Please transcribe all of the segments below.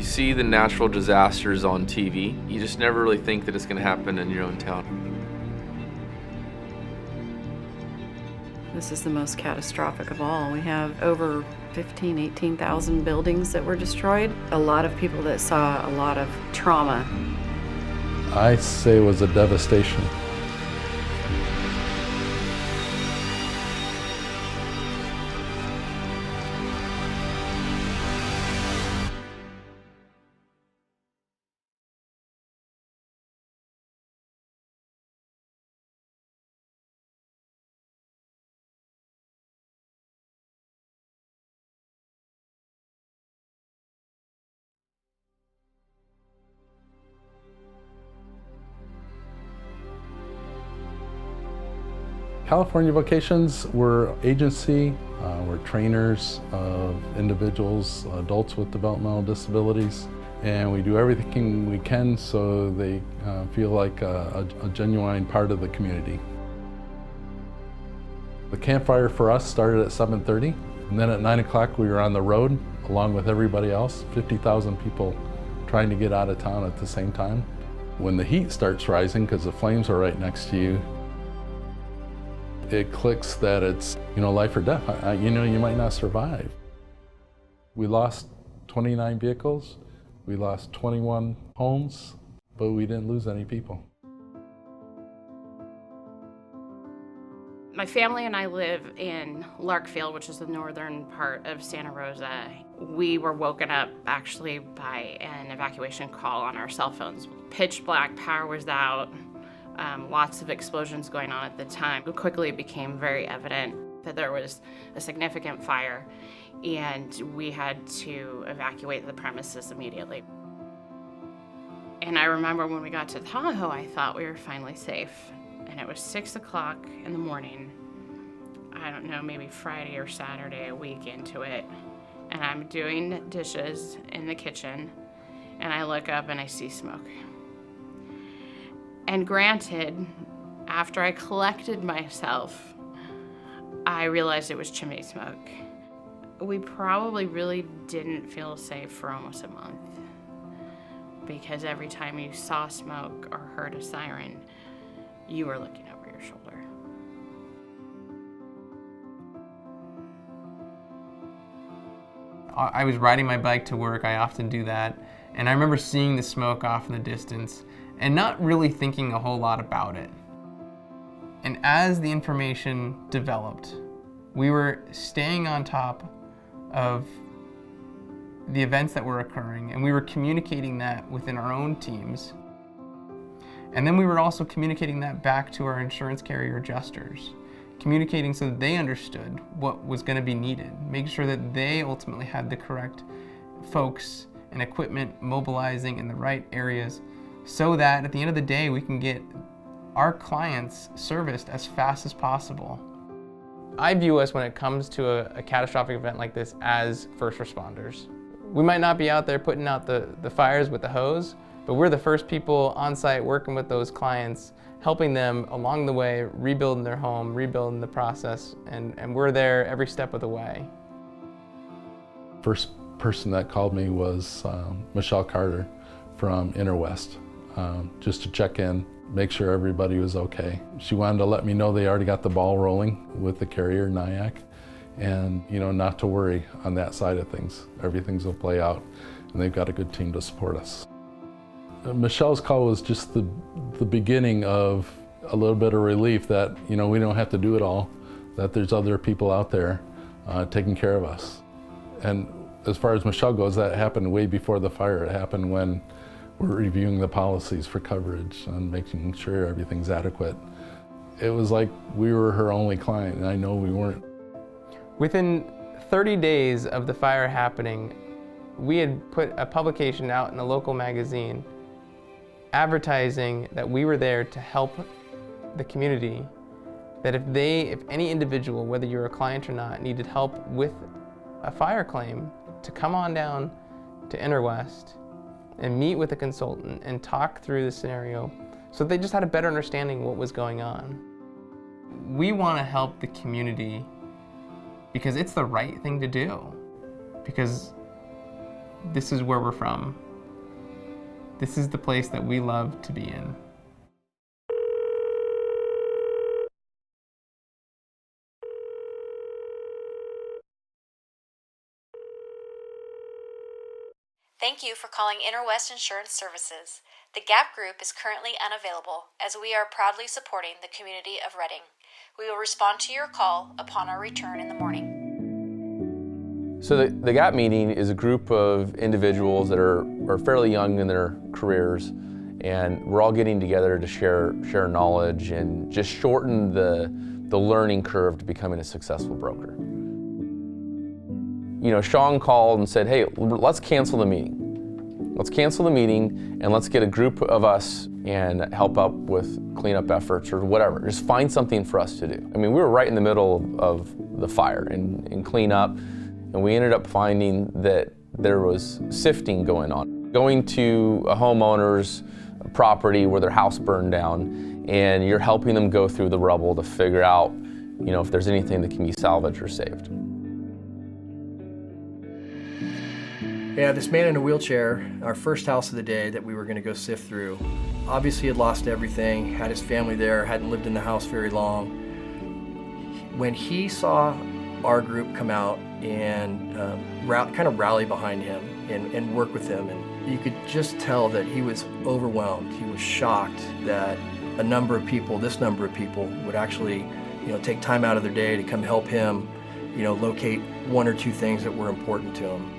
You see the natural disasters on TV. You just never really think that it's going to happen in your own town. This is the most catastrophic of all. We have over 18,000 buildings that were destroyed. A lot of people that saw a lot of trauma. I say it was a devastation. California Vocations, we're agency, we're trainers of individuals, adults with developmental disabilities, and we do everything we can so they feel like a genuine part of the community. The campfire for us started at 7:30, and then at 9 o'clock we were on the road along with everybody else, 50,000 people trying to get out of town at the same time. When the heat starts rising, because the flames are right next to you, it clicks that it's, life or death. You might not survive. We lost 29 vehicles, we lost 21 homes, but we didn't lose any people. My family and I live in Larkfield, which is the northern part of Santa Rosa. We were woken up actually by an evacuation call on our cell phones. Pitch black, power was out. Lots of explosions going on at the time. It quickly became very evident that there was a significant fire, and we had to evacuate the premises immediately. And I remember when we got to Tahoe, I thought we were finally safe. And it was 6 o'clock in the morning, I don't know, maybe Friday or Saturday, a week into it. And I'm doing dishes in the kitchen, and I look up and I see smoke. And granted, after I collected myself, I realized it was chimney smoke. We probably really didn't feel safe for almost a month, because every time you saw smoke or heard a siren, you were looking over your shoulder. I was riding my bike to work, I often do that, and I remember seeing the smoke off in the distance and not really thinking a whole lot about it. And as the information developed, we were staying on top of the events that were occurring, and we were communicating that within our own teams. And then we were also communicating that back to our insurance carrier adjusters, communicating so that they understood what was going to be needed, making sure that they ultimately had the correct folks and equipment mobilizing in the right areas, so that at the end of the day we can get our clients serviced as fast as possible. I view us, when it comes to a catastrophic event like this, as first responders. We might not be out there putting out the fires with the hose, but we're the first people on site working with those clients, helping them along the way, rebuilding their home, rebuilding the process, and we're there every step of the way. First person that called me was Michelle Carter from Inner West, just to check in, make sure everybody was okay. She wanted to let me know they already got the ball rolling with the carrier, NIAC, and not to worry on that side of things. Everything's will play out, and they've got a good team to support us. Michelle's call was just the beginning of a little bit of relief that we don't have to do it all, that there's other people out there taking care of us. And as far as Michelle goes, that happened way before the fire. It happened when we're reviewing the policies for coverage and making sure everything's adequate. It was like we were her only client, and I know we weren't. Within 30 days of the fire happening, we had put a publication out in a local magazine advertising that we were there to help the community, that if any individual, whether you're a client or not, needed help with a fire claim, to come on down to Inner West and meet with a consultant and talk through the scenario so they just had a better understanding of what was going on. We want to help the community because it's the right thing to do. Because this is where we're from. This is the place that we love to be in. Thank you for calling Interwest Insurance Services. The GAP Group is currently unavailable as we are proudly supporting the community of Reading. We will respond to your call upon our return in the morning. So the GAP meeting is a group of individuals that are fairly young in their careers, and we're all getting together to share knowledge and just shorten the learning curve to becoming a successful broker. You know, Sean called and said, hey, let's cancel the meeting. Let's cancel the meeting and let's get a group of us and help up with cleanup efforts or whatever. Just find something for us to do. I mean, we were right in the middle of the fire and cleanup, and we ended up finding that there was sifting going on. Going to a homeowner's property where their house burned down, and you're helping them go through the rubble to figure out, you know, if there's anything that can be salvaged or saved. Yeah, this man in a wheelchair, our first house of the day that we were going to go sift through, obviously had lost everything, had his family there, hadn't lived in the house very long. When he saw our group come out and kind of rally behind him and work with him, and you could just tell that he was overwhelmed. He was shocked that this number of people would actually, you know, take time out of their day to come help him, you know, locate one or two things that were important to him.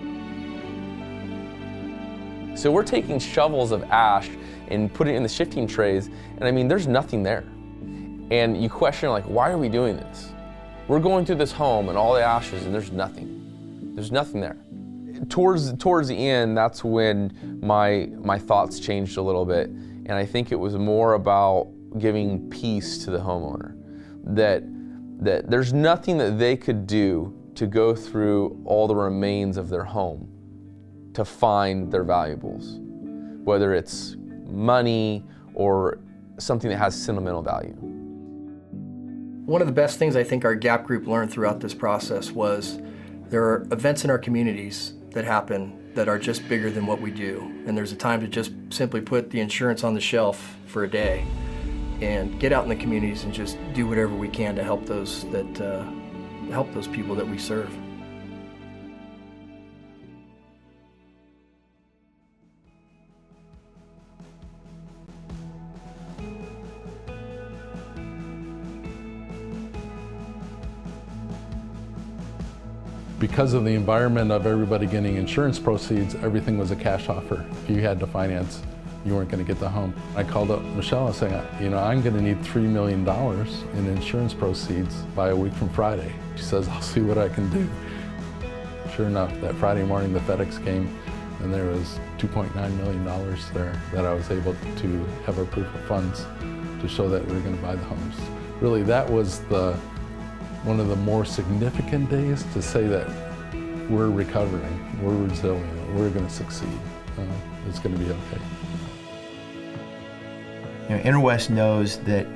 So we're taking shovels of ash and putting it in the shifting trays, and I mean, there's nothing there. And you question, like, why are we doing this? We're going through this home and all the ashes, and there's nothing. There's nothing there. Towards the end, that's when my thoughts changed a little bit, and I think it was more about giving peace to the homeowner. That there's nothing that they could do to go through all the remains of their home to find their valuables, whether it's money or something that has sentimental value. One of the best things I think our GAP group learned throughout this process was there are events in our communities that happen that are just bigger than what we do. And there's a time to just simply put the insurance on the shelf for a day and get out in the communities and just do whatever we can to help those people that we serve. Because of the environment of everybody getting insurance proceeds, everything was a cash offer. If you had to finance, you weren't going to get the home. I called up Michelle and said, you know, I'm going to need $3 million in insurance proceeds by a week from Friday. She says, I'll see what I can do. Sure enough, that Friday morning the FedEx came and there was $2.9 million there that I was able to have a proof of funds to show that we were going to buy the homes. Really, that was one of the more significant days to say that we're recovering, we're resilient, we're going to succeed. It's going to be okay. You know, Interwest knows that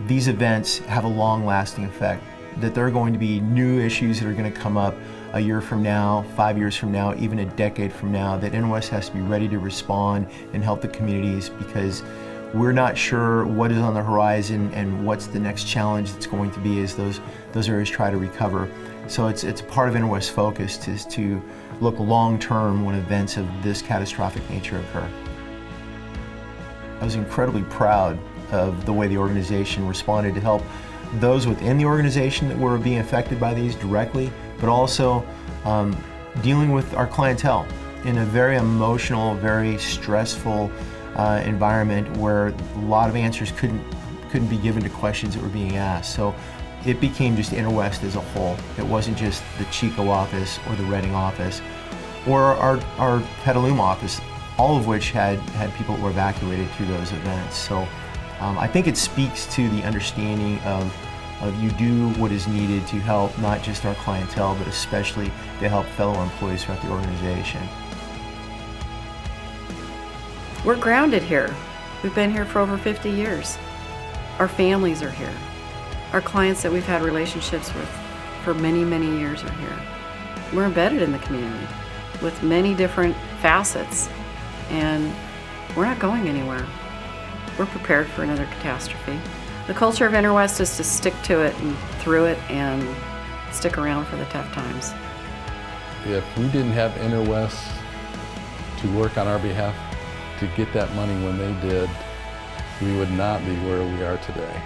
these events have a long-lasting effect, that there are going to be new issues that are going to come up a year from now, 5 years from now, even a decade from now, that Interwest has to be ready to respond and help the communities, because we're not sure what is on the horizon and what's the next challenge that's going to be as those areas try to recover. So it's part of Interwest's focus is to look long-term when events of this catastrophic nature occur. I was incredibly proud of the way the organization responded to help those within the organization that were being affected by these directly, but also dealing with our clientele in a very emotional, very stressful environment where a lot of answers couldn't be given to questions that were being asked. So it became just Interwest as a whole. It wasn't just the Chico office or the Reading office or our Petaluma office, all of which had people that were evacuated through those events. So I think it speaks to the understanding of you do what is needed to help not just our clientele, but especially to help fellow employees throughout the organization. We're grounded here. We've been here for over 50 years. Our families are here. Our clients that we've had relationships with for many, many years are here. We're embedded in the community. with many different facets, and we're not going anywhere. We're prepared for another catastrophe. The culture of Interwest is to stick to it and through it and stick around for the tough times. If we didn't have Interwest to work on our behalf to get that money when they did, we would not be where we are today.